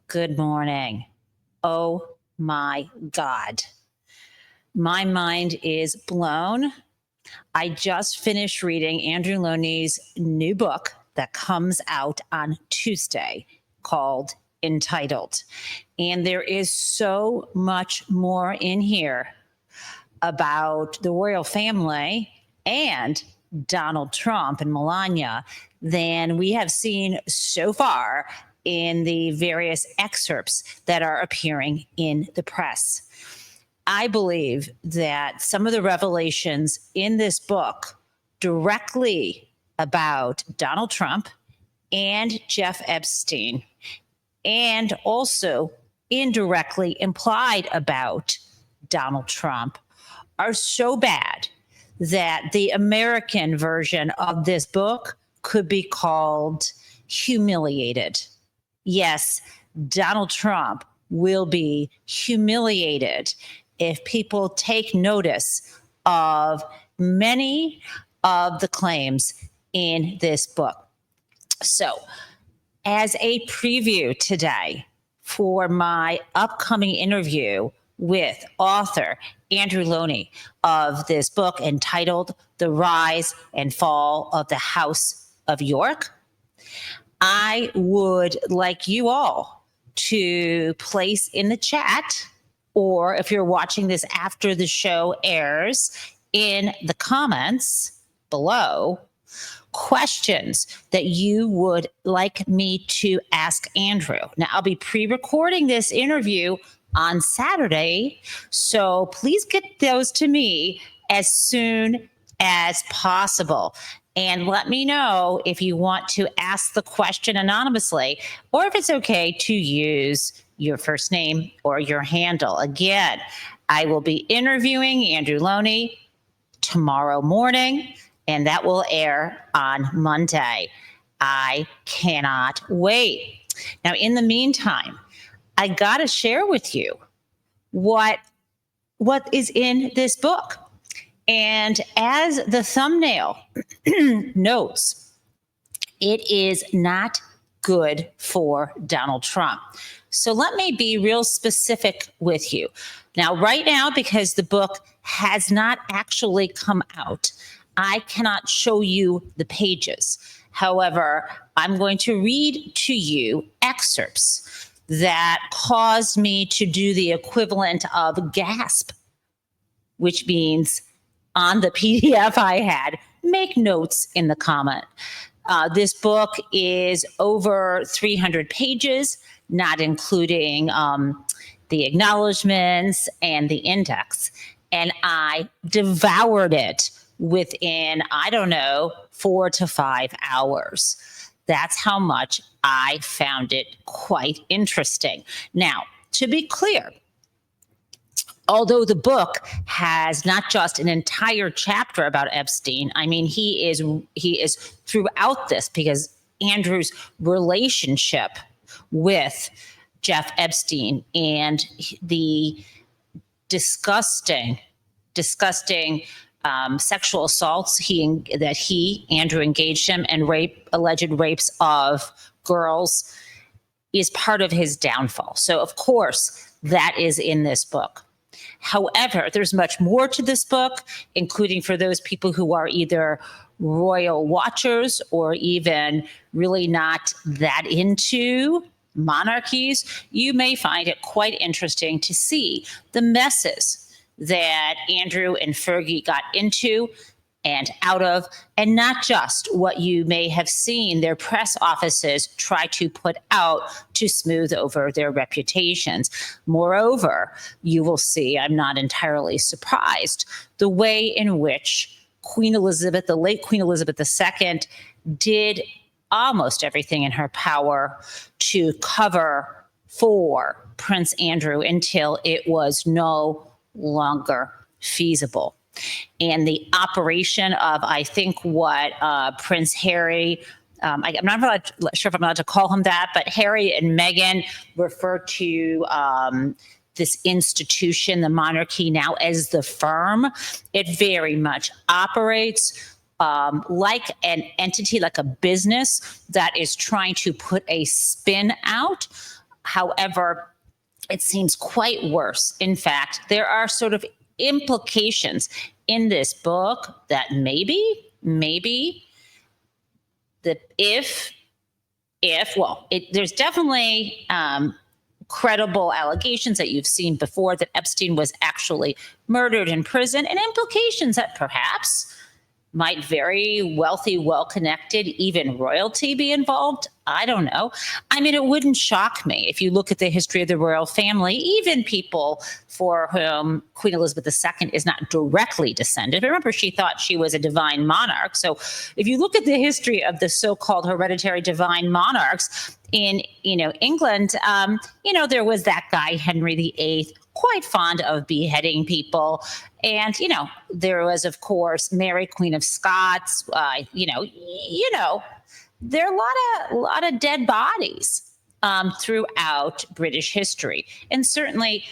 Good morning. Oh my God. My mind is blown. I just finished reading Andrew Loney's new book that comes out on Tuesday called Entitled. And there is so much more in here about the royal family and Donald Trump and Melania than we have seen so far in the various excerpts that are appearing in the press. I believe that some of the revelations in this book directly about Donald Trump and Jeff Epstein, and also indirectly implied about Donald Trump, are so bad that the American version of this book could be called Humiliated. Yes, Donald Trump will be humiliated if people take notice of many of the claims in this book. So, as a preview today for my upcoming interview with author Andrew Loney of this book entitled The Rise and Fall of the House of York, I would like you all to place in the chat, or if you're watching this after the show airs, in the comments below, questions that you would like me to ask Andrew. Now, I'll be pre-recording this interview on Saturday, so please get those to me as soon as possible. And let me know if you want to ask the question anonymously, or if it's okay to use your first name or your handle. Again, I will be interviewing Andrew Loney tomorrow morning, and that will air on Monday. I cannot wait. Now, in the meantime, I got to share with you what is in this book. And as the thumbnail notes, it is not good for Donald Trump. So let me be real specific with you. Now, right now, because the book has not actually come out, I cannot show you the pages. However, I'm going to read to you excerpts that caused me to do the equivalent of gasp, which means on the PDF I had, make notes in the comment. This book is over 300 pages, not including the acknowledgments and the index. And I devoured it within, 4 to 5 hours. That's how much I found it quite interesting. Now, to be clear, although the book has not just an entire chapter about Epstein, I mean, he is throughout this, because Andrew's relationship with Jeff Epstein and the disgusting sexual assaults Andrew engaged him, and alleged rapes of girls, is part of his downfall. So of course that is in this book. However, there's much more to this book, including for those people who are either royal watchers or even really not that into monarchies. You may find it quite interesting to see the messes that Andrew and Fergie got into and out of, and not just what you may have seen their press offices try to put out to smooth over their reputations. Moreover, you will see, I'm not entirely surprised, the way in which Queen Elizabeth, the late Queen Elizabeth II, did almost everything in her power to cover for Prince Andrew until it was no longer feasible. And the operation of, I think, what Prince Harry, I'm not sure if I'm allowed to call him that, but Harry and Meghan refer to this institution, the monarchy, now as the firm. It very much operates like an entity, like a business that is trying to put a spin out. However, it seems quite worse. In fact, there are sort of implications in this book that maybe that there's definitely credible allegations that you've seen before that Epstein was actually murdered in prison, and implications that perhaps might very wealthy, well-connected, even royalty be involved. I don't know. I mean, it wouldn't shock me if you look at the history of the royal family, even people for whom Queen Elizabeth II is not directly descended. Remember, she thought she was a divine monarch. So if you look at the history of the so-called hereditary divine monarchs in, England, there was that guy, Henry VIII, quite fond of beheading people. And, there was, of course, Mary, Queen of Scots. There are a lot of dead bodies throughout British history. And certainly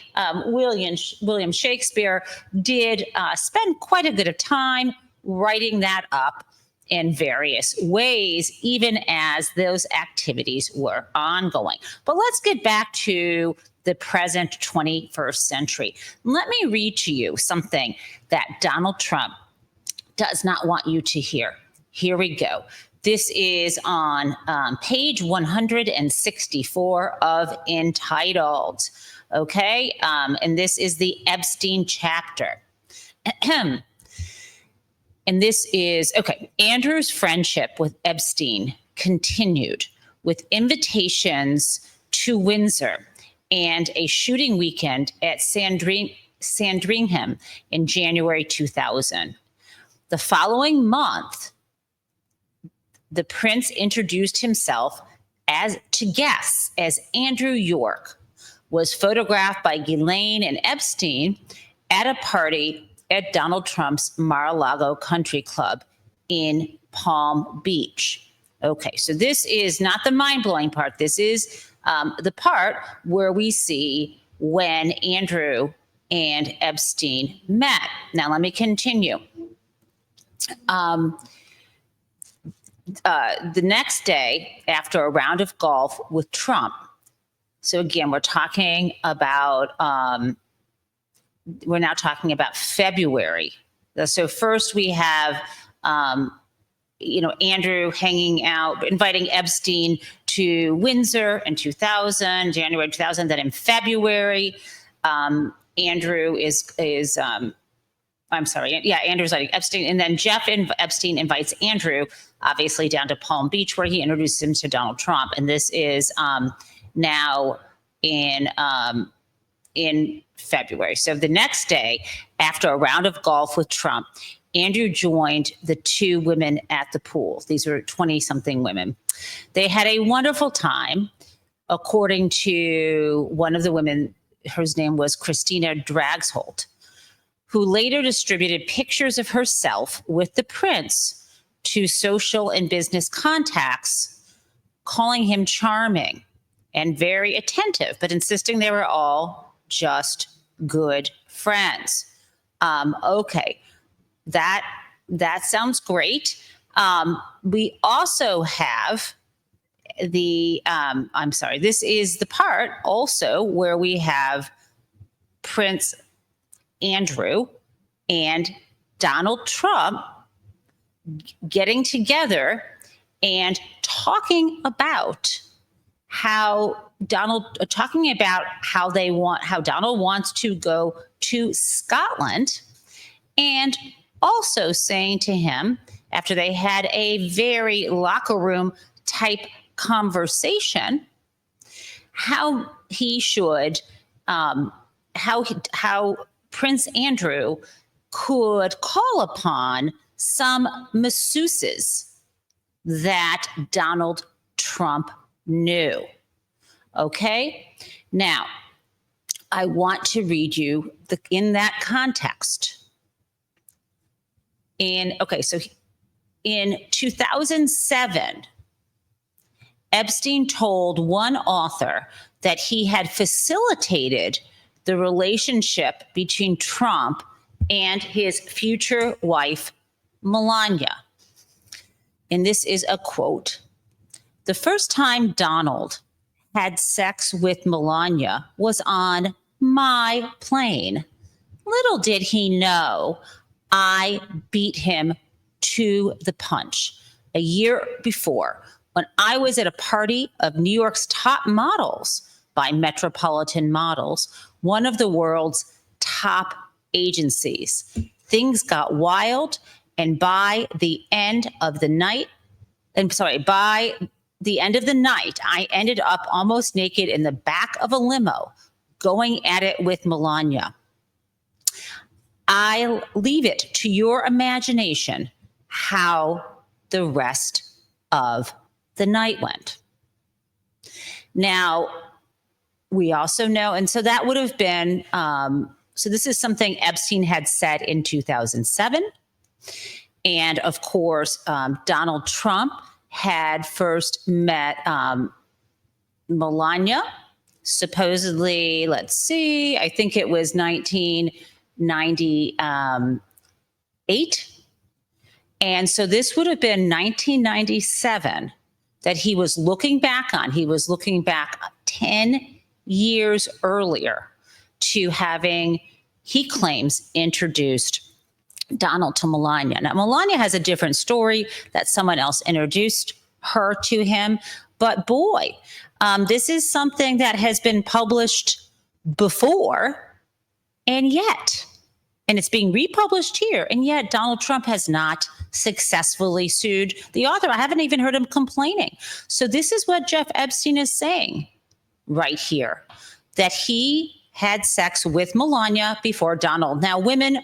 William Shakespeare did spend quite a bit of time writing that up in various ways, even as those activities were ongoing. But let's get back to the present 21st century. Let me read to you something that Donald Trump does not want you to hear. Here we go. This is on page 164 of Entitled. Okay, and this is the Epstein chapter. And this is, okay, Andrew's friendship with Epstein continued with invitations to Windsor and a shooting weekend at Sandringham in January 2000. The following month, the prince introduced himself as Andrew York, was photographed by Ghislaine and Epstein at a party at Donald Trump's Mar-a-Lago Country Club in Palm Beach. Okay, so this is not the mind-blowing part. This is the part where we see when Andrew and Epstein met. Now, let me continue. The next day, after a round of golf with Trump, so again, we're now talking about February. So first we have, Andrew hanging out, inviting Epstein to Windsor in 2000, January 2000. Then in February, Andrew Andrew's like Epstein. And then Epstein invites Andrew, obviously, down to Palm Beach, where he introduces him to Donald Trump. And this is now in February. So the next day, after a round of golf with Trump, Andrew joined the two women at the pool. These were 20-something women. They had a wonderful time. According to one of the women, her name was Christina Dragsholt, who later distributed pictures of herself with the prince to social and business contacts, calling him charming and very attentive, but insisting they were all just good friends. Okay, that sounds great. We also have this is the part also where we have Prince Andrew and Donald Trump getting together and talking about how Donald wants to go to Scotland, and also saying to him, after they had a very locker room type conversation, how he should, how Prince Andrew could call upon some masseuses that Donald Trump knew. Okay? Now, I want to read you in that context. In 2007, Epstein told one author that he had facilitated the relationship between Trump and his future wife, Melania. And this is a quote. The first time Donald had sex with Melania was on my plane. Little did he know I beat him to the punch a year before when I was at a party of New York's top models by Metropolitan Models, one of the world's top agencies. Things got wild, and by the end of the night, I ended up almost naked in the back of a limo going at it with Melania. I leave it to your imagination how the rest of the night went. Now, we also know, and so that would have been, so this is something Epstein had said in 2007. And of course, Donald Trump had first met Melania, supposedly, let's see, I think it was 1998. And so this would have been 1997 that he was looking back on. He was looking back 10 years earlier to having, he claims, introduced Donald to Melania. Now, Melania has a different story that someone else introduced her to him. But boy, this is something that has been published before, and it's being republished here, and yet Donald Trump has not successfully sued the author. I haven't even heard him complaining. So this is what Jeff Epstein is saying right here, that he had sex with Melania before Donald. Now, women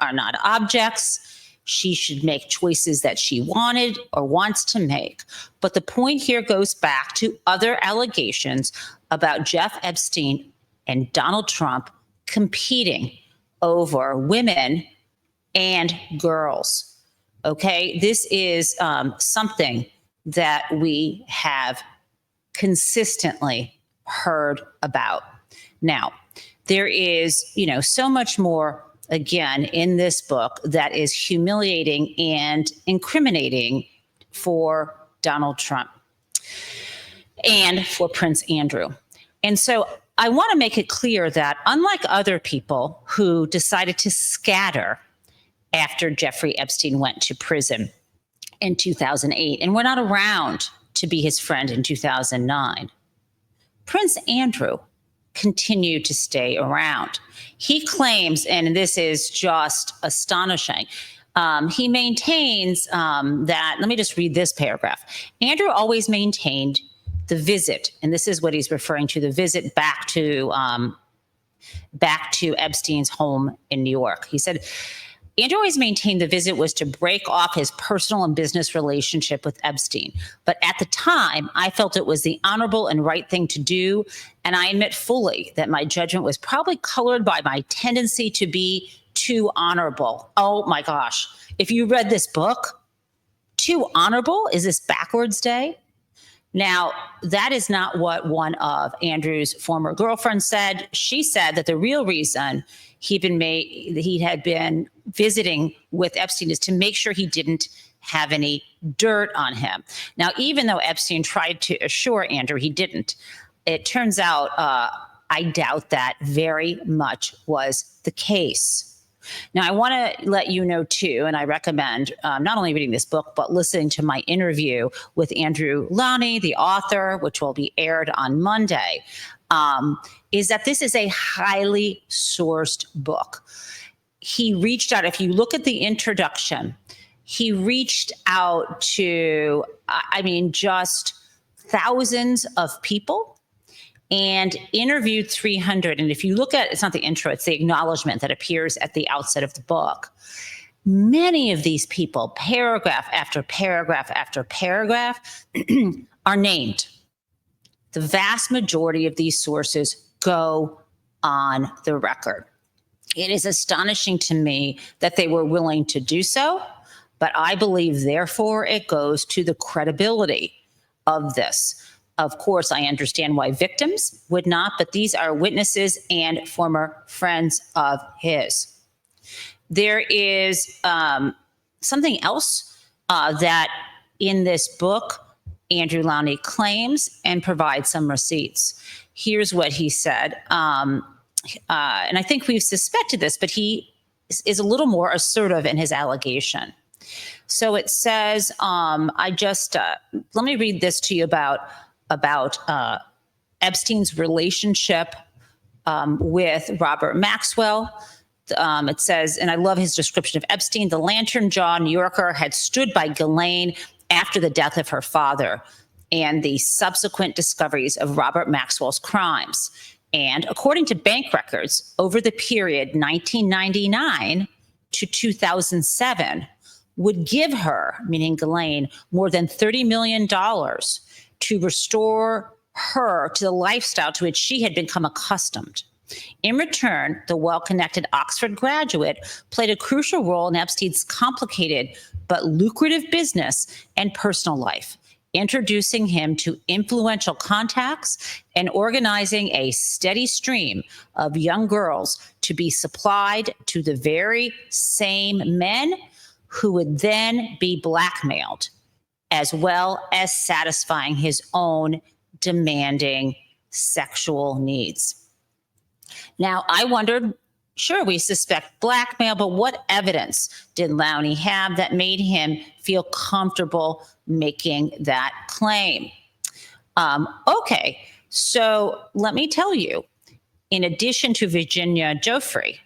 are not objects. She should make choices that she wanted or wants to make. But the point here goes back to other allegations about Jeff Epstein and Donald Trump competing over women and girls. Okay, this is something that we have consistently heard about. Now, there is, so much more, again, in this book that is humiliating and incriminating for Donald Trump and for Prince Andrew. And so I want to make it clear that unlike other people who decided to scatter after Jeffrey Epstein went to prison in 2008 and were not around to be his friend in 2009, Prince Andrew continued to stay around. He claims, and this is just astonishing, he maintains that, let me just read this paragraph. Andrew always maintained the visit, and this is what he's referring to, the visit back to Epstein's home in New York. He said, Andrew always maintained the visit was to break off his personal and business relationship with Epstein. But at the time, I felt it was the honorable and right thing to do. And I admit fully that my judgment was probably colored by my tendency to be too honorable. Oh my gosh. If you read this book, too honorable? Is this backwards day? Now, that is not what one of Andrew's former girlfriends said. She said that the real reason he had been visiting with Epstein is to make sure he didn't have any dirt on him. Now, even though Epstein tried to assure Andrew he didn't, it turns out I doubt that very much was the case. Now, I want to let you know, too, and I recommend not only reading this book, but listening to my interview with Andrew Lowney, the author, which will be aired on Monday, is that this is a highly sourced book. He reached out, if you look at the introduction, he reached out to, just thousands of people and interviewed 300. And if you look at, it's not the intro, it's the acknowledgement that appears at the outset of the book. Many of these people, paragraph after paragraph after paragraph, are named. The vast majority of these sources go on the record. It is astonishing to me that they were willing to do so, but I believe, therefore, it goes to the credibility of this. Of course, I understand why victims would not, but these are witnesses and former friends of his. There is something else that in this book Andrew Lowney claims and provides some receipts. Here's what he said. And I think we've suspected this, but he is a little more assertive in his allegation. So it says, let me read this to you about Epstein's relationship with Robert Maxwell. It says, and I love his description of Epstein, the lantern jaw New Yorker had stood by Ghislaine after the death of her father and the subsequent discoveries of Robert Maxwell's crimes. And according to bank records, over the period 1999 to 2007, would give her, meaning Ghislaine, more than $30 million to restore her to the lifestyle to which she had become accustomed. In return, the well-connected Oxford graduate played a crucial role in Epstein's complicated but lucrative business and personal life, introducing him to influential contacts and organizing a steady stream of young girls to be supplied to the very same men who would then be blackmailed, as well as satisfying his own demanding sexual needs. Now, I wondered, sure, we suspect blackmail, but what evidence did Lowney have that made him feel comfortable making that claim? Okay, so let me tell you, in addition to Virginia Giuffre,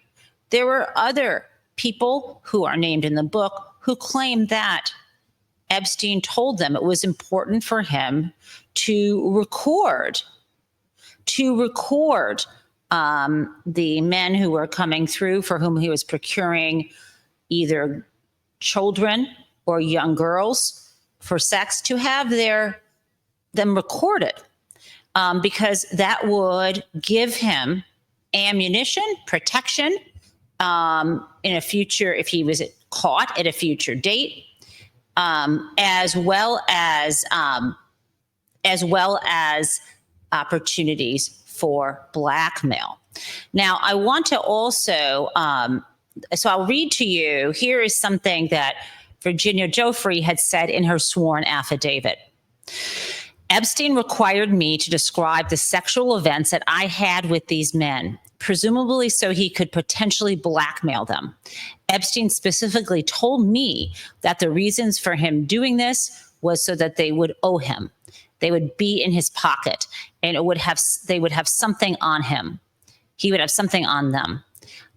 there were other people who are named in the book who claimed that Epstein told them it was important for him to record the men who were coming through for whom he was procuring either children or young girls for sex, to have them recorded, because that would give him ammunition, protection in a future, if he was caught at a future date, as well as opportunities for blackmail. Now, I want to also, so I'll read to you, here is something that Virginia Giuffre had said in her sworn affidavit. Epstein required me to describe the sexual events that I had with these men, presumably so he could potentially blackmail them. Epstein specifically told me that the reasons for him doing this was so that they would owe him. They would be in his pocket, and they would have something on him. He would have something on them.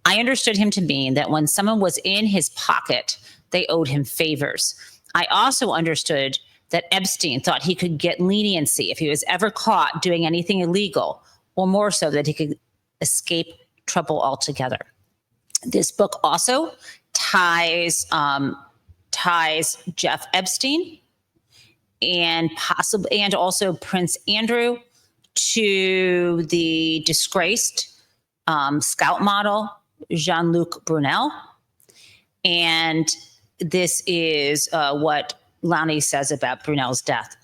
I understood him to mean that when someone was in his pocket, they owed him favors. I also understood that Epstein thought he could get leniency if he was ever caught doing anything illegal, or more so that he could escape trouble altogether. This book also ties Jeff Epstein and also Prince Andrew to the disgraced scout model Jean-Luc Brunel. And this is what Lowney says about Brunel's death.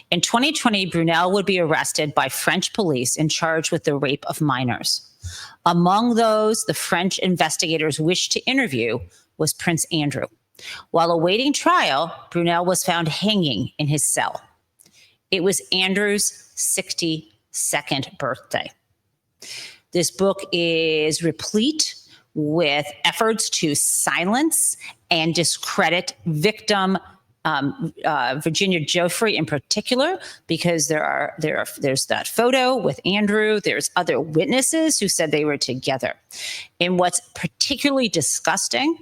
In 2020, Brunel would be arrested by French police and charged with the rape of minors. Among those the French investigators wished to interview was Prince Andrew. While awaiting trial, Brunel was found hanging in his cell. It was Andrew's 62nd birthday. This book is replete with efforts to silence and discredit victim Virginia Giuffre in particular, because there's that photo with Andrew. There's other witnesses who said they were together. And what's particularly disgusting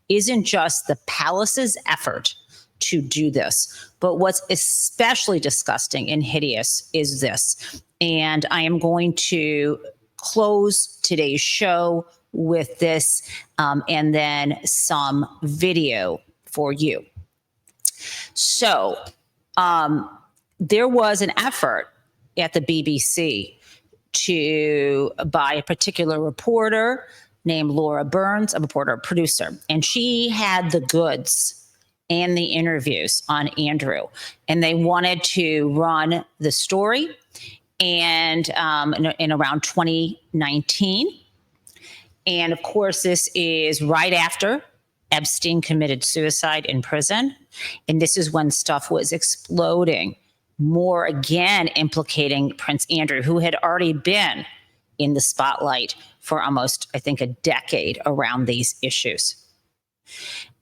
isn't just the palace's effort to do this, but what's especially disgusting and hideous is this. And I am going to close today's show with this and then some video for you. So there was an effort at the BBC by a particular reporter named Laura Burns, a reporter, producer, and she had the goods and the interviews on Andrew, and they wanted to run the story and in around 2019. And of course, this is right after Epstein committed suicide in prison. And this is when stuff was exploding more again implicating Prince Andrew, who had already been in the spotlight for almost, I think, a decade around these issues.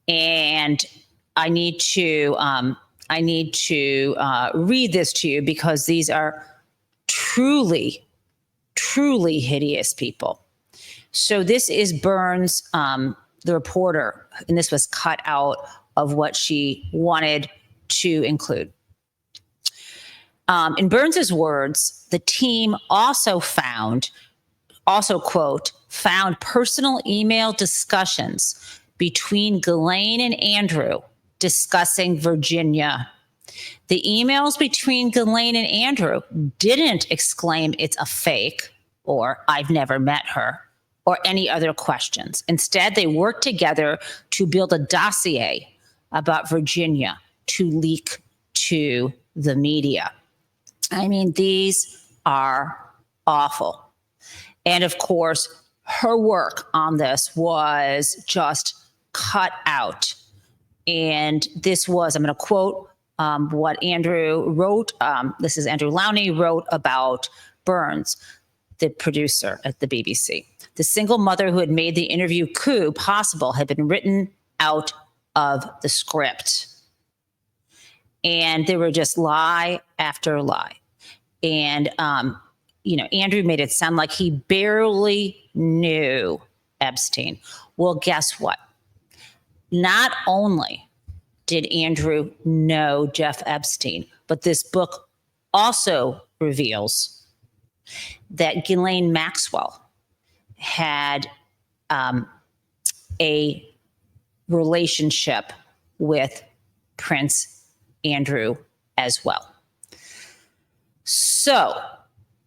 And I need to read this to you because these are truly, truly hideous people. So this is Burns, the reporter, and this was cut out of what she wanted to include. In Burns's words, the team also quote, found personal email discussions between Ghislaine and Andrew discussing Virginia. The emails between Ghislaine and Andrew didn't exclaim it's a fake or I've never met her or any other questions. Instead, they worked together to build a dossier about Virginia to leak to the media. I mean, these are awful. And of course, her work on this was just cut out. And this was, I'm going to quote what Andrew wrote. This is Andrew Lowney wrote about Burns, the producer at the BBC. The single mother who had made the interview coup possible had been written out of the script. And there were just lie after lie. And, Andrew made it sound like he barely knew Epstein. Well, guess what? Not only did Andrew know Jeff Epstein, but this book also reveals that Ghislaine Maxwell had a relationship with Prince Andrew as well. So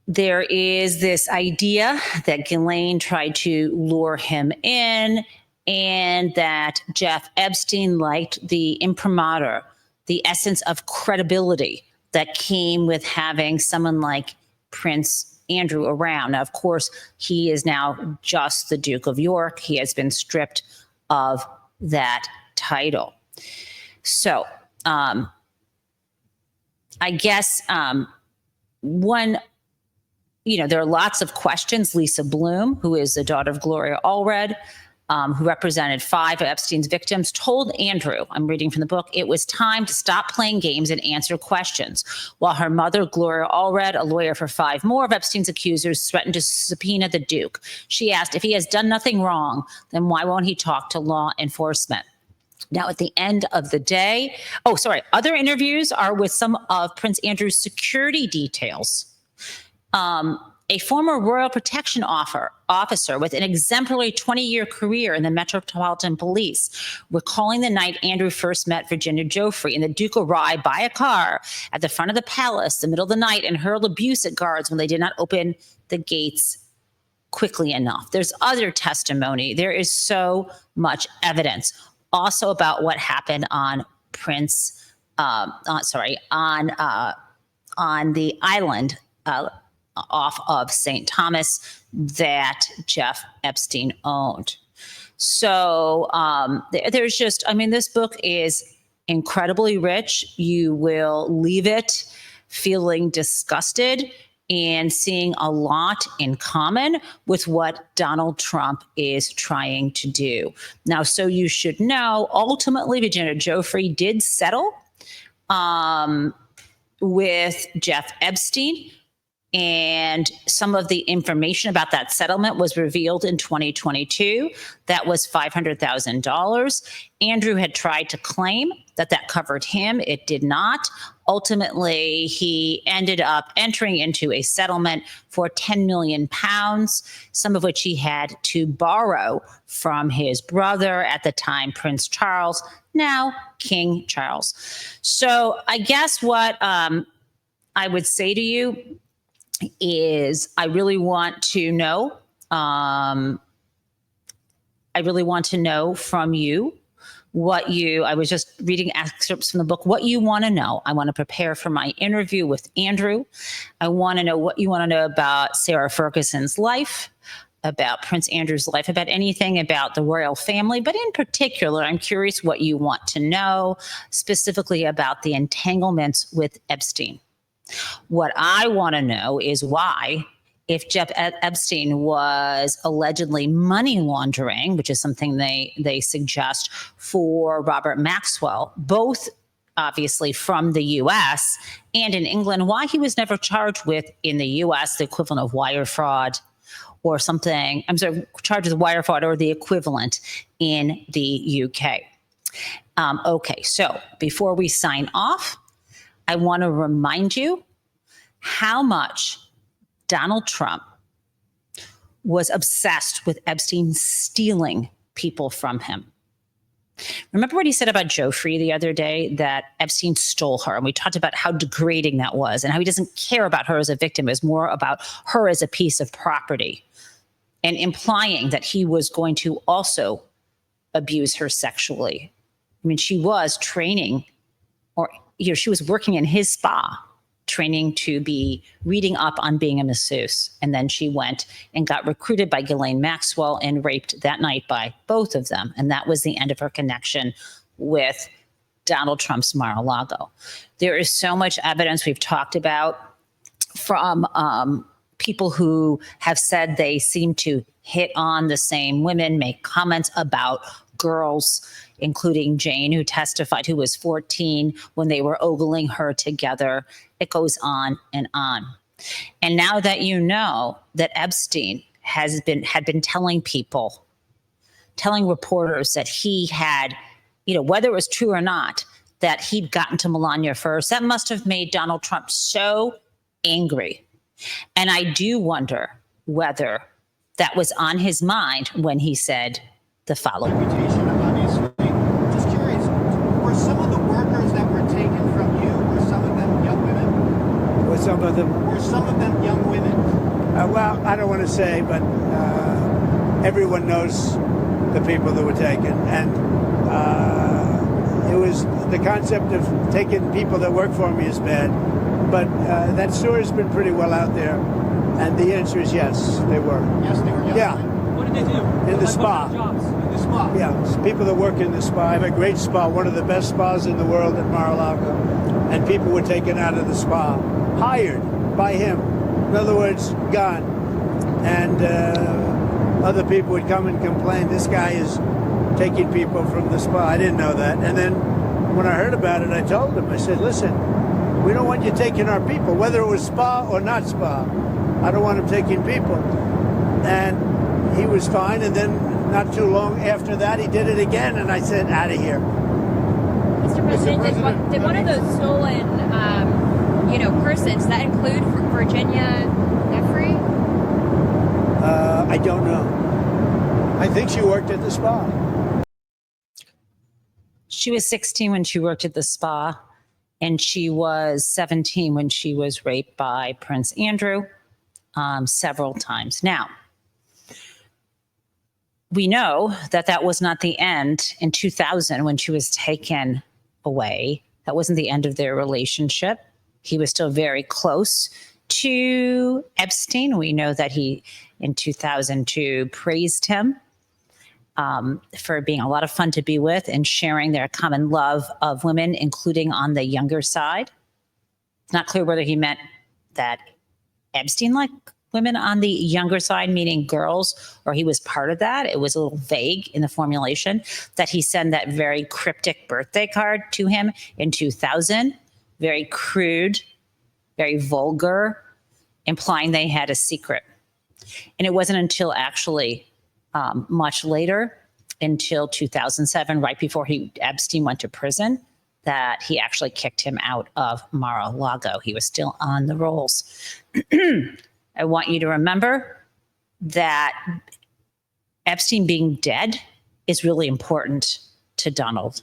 there is this idea that Ghislaine tried to lure him in and that Jeff Epstein liked the imprimatur, the essence of credibility that came with having someone like Prince Andrew around. Now, of course, he is now just the Duke of York. He has been stripped of that title. So I guess there are lots of questions. Lisa Bloom, who is the daughter of Gloria Allred, who represented 5 of Epstein's victims, told Andrew, I'm reading from the book, it was time to stop playing games and answer questions. While her mother, Gloria Allred, a lawyer for 5 more of Epstein's accusers, threatened to subpoena the Duke. She asked, if he has done nothing wrong, then why won't he talk to law enforcement? Now, at the end of the day, other interviews are with some of Prince Andrew's security details. A former Royal Protection officer with an exemplary 20-year career in the Metropolitan Police, recalling the night Andrew first met Virginia Giuffre, and the Duke arrived by a car at the front of the palace in the middle of the night and hurled abuse at guards when they did not open the gates quickly enough. There's other testimony. There is so much evidence also about what happened on on the island off of St. Thomas that Jeff Epstein owned. So there's just, this book is incredibly rich. You will leave it feeling disgusted and seeing a lot in common with what Donald Trump is trying to do. Now, so you should know, ultimately, Virginia Giuffre did settle with Jeff Epstein. And some of the information about that settlement was revealed in 2022. That was $500,000. Andrew had tried to claim that covered him. It did not. Ultimately, he ended up entering into a settlement for 10 million pounds, some of which he had to borrow from his brother at the time, Prince Charles, now King Charles. So I guess what I would say to you is I really want to know from you I was just reading excerpts from the book, what you want to know. I want to prepare for my interview with Andrew. I want to know what you want to know about Sarah Ferguson's life, about Prince Andrew's life, about anything about the royal family. But in particular, I'm curious what you want to know specifically about the entanglements with Epstein. What I want to know is why, if Jeff Epstein was allegedly money laundering, which is something they suggest for Robert Maxwell, both obviously from the US and in England, why he was never charged with, in the US, the equivalent of wire fraud or something. I'm sorry, charged with wire fraud or the equivalent in the UK. Okay, so before we sign off, I want to remind you how much Donald Trump was obsessed with Epstein stealing people from him. Remember what he said about Joffrey the other day, that Epstein stole her? And we talked about how degrading that was and how he doesn't care about her as a victim. It was more about her as a piece of property, and implying that he was going to also abuse her sexually. I mean, she was training, or she was working in his spa, training to be reading up on being a masseuse. And then she went and got recruited by Ghislaine Maxwell and raped that night by both of them. And that was the end of her connection with Donald Trump's Mar-a-Lago. There is so much evidence we've talked about from people who have said they seem to hit on the same women, make comments about girls, including Jane, who testified, who was 14 when they were ogling her together. It goes on and on. And now that you know that Epstein had been telling people, telling reporters that he had, whether it was true or not, that he'd gotten to Melania first, that must have made Donald Trump so angry. And I do wonder whether that was on his mind when he said the following. Just curious, were some of the workers that were taken from you, were some of them young women? Were some of them young women? Well, I don't want to say, but everyone knows the people that were taken. And it was the concept of taking people that work for me is bad. But that story's been pretty well out there. And the answer is yes, they were. Yes, they were young Yeah. women. What did they do? In the spa. Jobs in the spa. Yeah, it's people that work in the spa. I have a great spa, one of the best spas in the world at Mar-a-Lago. And people were taken out of the spa, hired by him. In other words, gone. And other people would come and complain, this guy is taking people from the spa. I didn't know that. And then when I heard about it, I told him, I said, listen, we don't want you taking our people, whether it was spa or not spa. I don't want him taking people. And he was fine. And then not too long after that, he did it again. And I said, out of here. Mr. President, did one of those stolen, persons, that include Virginia Jeffrey? I don't know. I think she worked at the spa. She was 16 when she worked at the spa, and she was 17 when she was raped by Prince Andrew several times. Now, we know that that was not the end in 2000 when she was taken away. That wasn't the end of their relationship. He was still very close to Epstein. We know that he, in 2002, praised him for being a lot of fun to be with and sharing their common love of women, including on the younger side. It's not clear whether he meant that Epstein liked women on the younger side, meaning girls, or he was part of that. It was a little vague in the formulation that he sent that very cryptic birthday card to him in 2000, very crude, very vulgar, implying they had a secret. And it wasn't until actually much later, until 2007, right before Epstein went to prison, that he actually kicked him out of Mar-a-Lago. He was still on the rolls. I want you to remember that Epstein being dead is really important to Donald.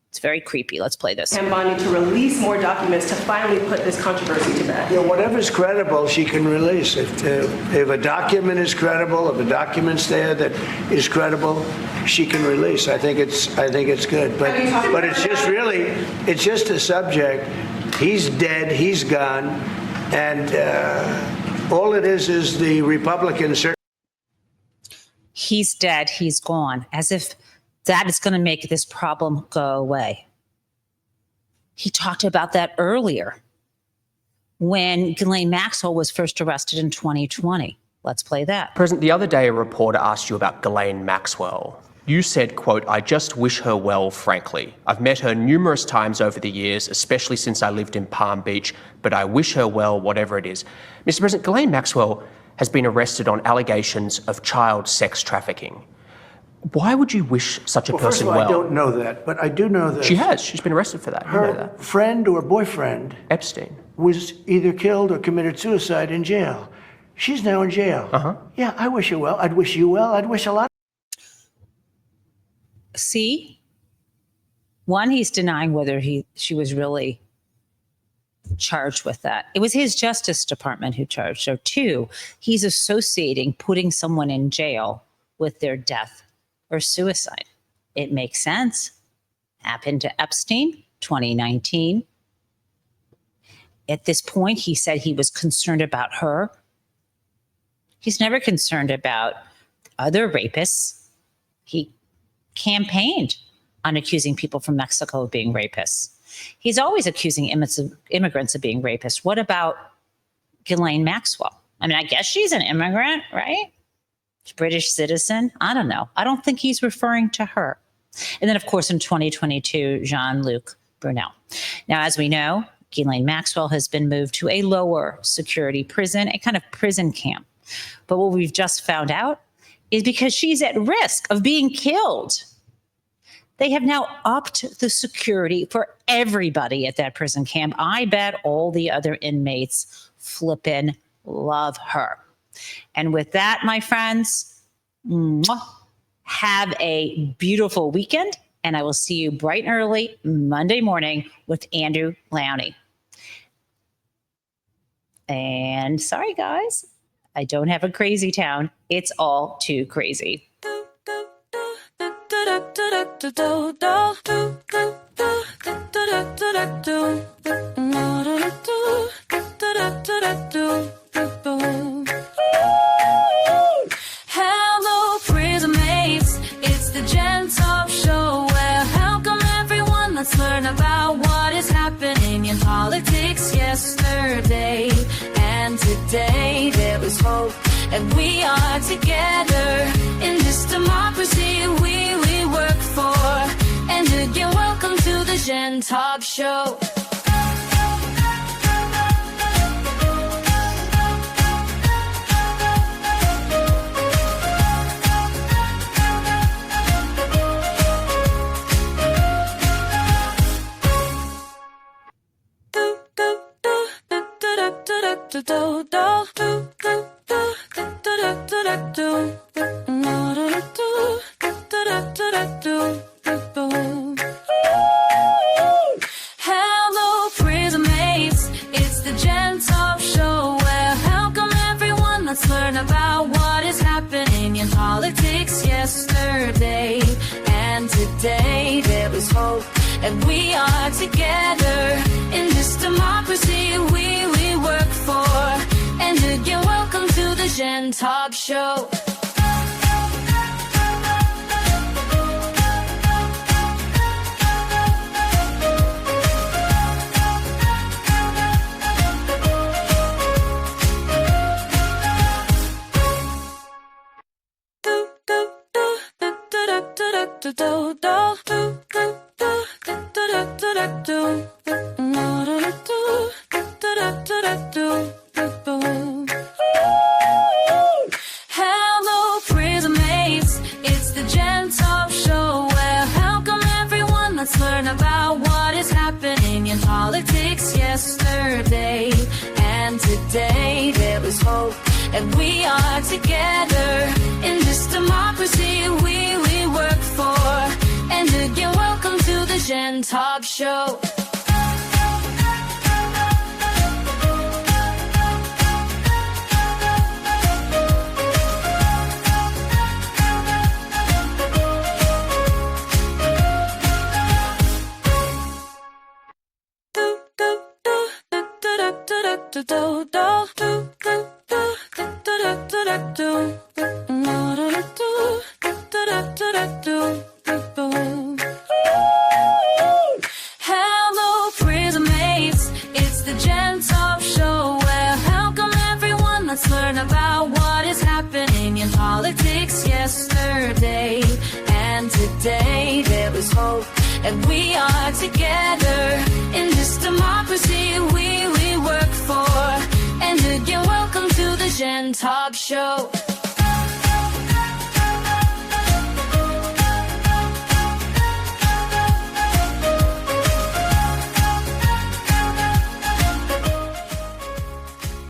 It's very creepy. Let's play this. And Bonnie to release more documents to finally put this controversy to bed. Yeah, whatever's credible, she can release. If a document is credible, if a document's there that is credible, she can release. I think it's good. But it's just a subject. He's dead. He's gone, and all it is the Republicans. He's dead. He's gone. As if that is going to make this problem go away. He talked about that earlier when Ghislaine Maxwell was first arrested in 2020. Let's play that. President, the other day a reporter asked you about Ghislaine Maxwell. You said, quote, "I just wish her well, frankly. I've met her numerous times over the years, especially since I lived in Palm Beach, but I wish her well, whatever it is." Mr. President, Ghislaine Maxwell has been arrested on allegations of child sex trafficking. Why would you wish such a Well, first person of all, well? I don't know that, but I do know that She has. She's been arrested for that. You know her that. friend or boyfriend Epstein. was either killed or committed suicide in jail. She's now in jail. Yeah, I wish her well. I'd wish you well. I'd wish a lot. See, one, he's denying whether she was really charged with that. It was his Justice Department who charged her. Two, he's associating putting someone in jail with their death or suicide. It makes sense. Happened to Epstein, 2019. At this point, he said he was concerned about her. He's never concerned about other rapists. He campaigned on accusing people from Mexico of being rapists. He's always accusing immigrants of being rapists. What about Ghislaine Maxwell? I mean, I guess she's an immigrant, right? She's a British citizen. I don't know. I don't think he's referring to her. And then, of course, in 2022, Jean-Luc Brunel. Now, as we know, Ghislaine Maxwell has been moved to a lower security prison, a kind of prison camp. But what we've just found out is because she's at risk of being killed. They have now upped the security for everybody at that prison camp. I bet all the other inmates flippin' love her. And with that, my friends, have a beautiful weekend. And I will see you bright and early Monday morning with Andrew Lowney. And sorry, guys, I don't have a crazy town. It's all too crazy. Hello, prison mates. It's the Gen Taub Show. Well, how come everyone? Let's learn about what is happening in politics yesterday and today. There was hope, and we are together in this democracy we work for. And again, welcome to the Gen Taub Show. Hello, prison mates. It's the Gen Taub Show. Well, how come everyone? Let's learn about what is happening in politics yesterday and today. There was hope, and we are together in this democracy we work for. And again, welcome to the Gen Taub Show. Hello, prison mates. It's the Gen Taub Show. Well, how come everyone? Let's learn about what is happening in politics yesterday and today. There was hope, and we are together in this democracy we work for. And again, welcome to the Gen Taub Show. Hello, prison mates. It's the Gen Taub Show. that we are together in this democracy we work for. And again, welcome to the Jen Taub Show.